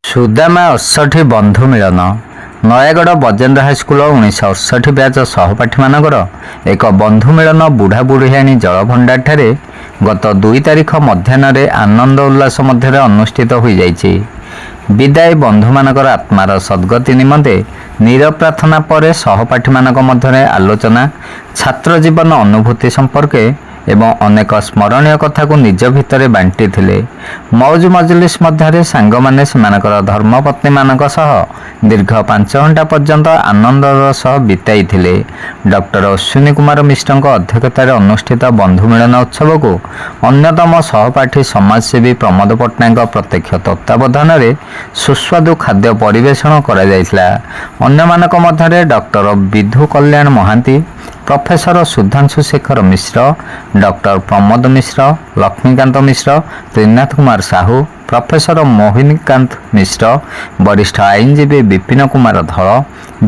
ସୁଦାମା 68 ବନ୍ଧୁ ମିଳନ। Nayagarh Bajendra high school 1968 batch ସହପାଠୀମାନଙ୍କର ଏକ ବନ୍ଧୁ ମିଳନ ବୁଢ଼ାବୁଢ଼ିଆଣୀ ଜଳଭଣ୍ଡାରଠାରେ ଗତ 2 ତାରିଖ ମଧ୍ୟାହ୍ନରେ ଆନନ୍ଦ ଉଲ୍ଲାସ ମଧ୍ୟରେ ଅନୁଷ୍ଠିତ ହୋଇଯାଇଛି। ବିଦାୟୀ ବନ୍ଧୁମାନଙ୍କର ଆତ୍ମାର ସଦ୍ଗତି ନିମନ୍ତେ ନିରବ ପ୍ରାର୍ଥନା ପରେ ସହପାଠୀମାନଙ୍କ ମଧ୍ୟରେ ଆଲୋଚନା, ଛାତ୍ର ଜୀବନ ଅନୁଭୂତି ସମ୍ପର୍କେ ଏବଂ ଅନେକ ସ୍ମରଣୀୟ କଥାକୁ ନିଜ ଭିତରେ ବାଣ୍ଟିଥିଲେ। ମୌଜ ମଜଲିସ୍ ମଧ୍ୟରେ ସାଙ୍ଗମାନେ ସେମାନଙ୍କର ଧର୍ମପତ୍ନୀମାନଙ୍କ ସହ ଦୀର୍ଘ 5 ଘଣ୍ଟା ପର୍ଯ୍ୟନ୍ତ ଆନନ୍ଦର ସହ ବିତାଇଥିଲେ। ଡକ୍ଟର ଅଶ୍ୱିନୀ କୁମାର ମିଶ୍ରଙ୍କ ଅଧ୍ୟକ୍ଷତାରେ ଅନୁଷ୍ଠିତ ବନ୍ଧୁ ମିଳନ ଉତ୍ସବକୁ ଅନ୍ୟତମ ସହପାଠୀ ସମାଜସେବୀ ପ୍ରମୋଦ ପଟ୍ଟନାୟକଙ୍କ ପ୍ରତ୍ୟକ୍ଷ ତତ୍ତ୍ୱାବଧାନରେ ସୁସ୍ୱାଦୁ ଖାଦ୍ୟ ପରିବେଷଣ କରାଯାଇଥିଲା। ଅନ୍ୟମାନଙ୍କ ମଧ୍ୟରେ doctor Bidhu Kalyan Mohanty, professor Sudhanshu Shekhar Mishra, doctor Pramod Mishra, Laxmikant Mishra, Trinath Kumar Sahu, professor Mohinikant Mishra, ବରିଷ୍ଠ ଆଇନଜୀବୀ ବିପିନ କୁମାର ଧଳ,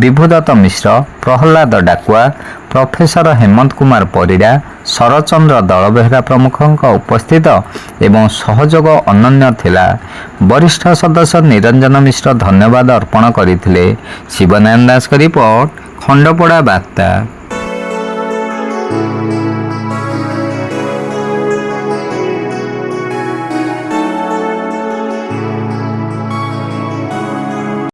ବିଭୁଦତ୍ତ ମିଶ୍ର, ପ୍ରହଲ୍ଲାଦ ଡାକୁଆ, ପ୍ରଫେସର ହେମନ୍ତ କୁମାର ପରିଡ଼ା, ଶରଚନ୍ଦ୍ର ଦଳବେହେରା ପ୍ରମୁଖଙ୍କ ଉପସ୍ଥିତ ଏବଂ ସହଯୋଗ ଅନନ୍ୟ ଥିଲା। ବରିଷ୍ଠ ସଦସ୍ୟ ନିରଞ୍ଜନ ମିଶ୍ର ଧନ୍ୟବାଦ ଅର୍ପଣ କରିଥିଲେ। ଶିବନାରାୟଣ ଦାସଙ୍କ ରିପୋର୍ଟ, ଖଣ୍ଡପଡ଼ା ବାର୍ତ୍ତା।